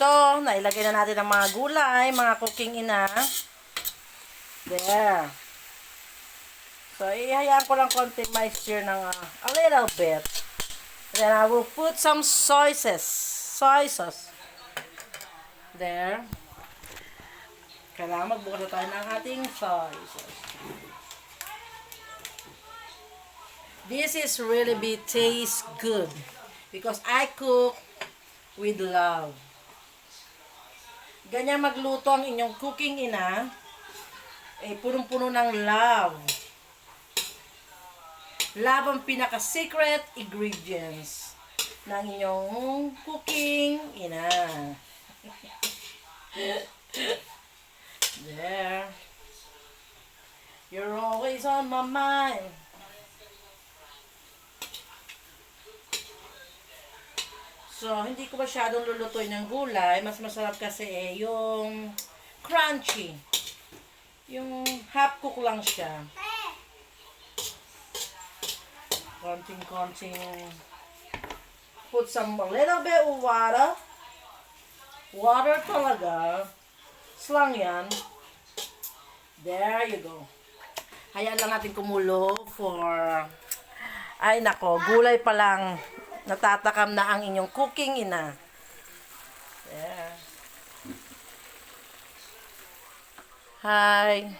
So, nailagay na natin ang mga gulay, mga cooking ina. There. So, ihayaan ko lang konti moisture ng a little bit. Then, I will put some soy sauce. There. Kailangan magbukas na tayo ng ating soy sauce. This is really taste good because I cook with love. Ganyan magluto ang inyong cooking ina. Punong-puno ng love. Love ang pinaka-secret ingredients ng inyong cooking ina. There. You're always on my mind. So, hindi ko masyadong lulutuin ng gulay. Mas masarap kasi yung crunchy. Yung half cook lang siya. Konting. Put some a little bit of water. Water talaga. Slang yan. There you go. Hayaan lang natin kumulo for... Ay nako, gulay pa lang. Natatakam na ang inyong cooking ina. Yeah. Hi.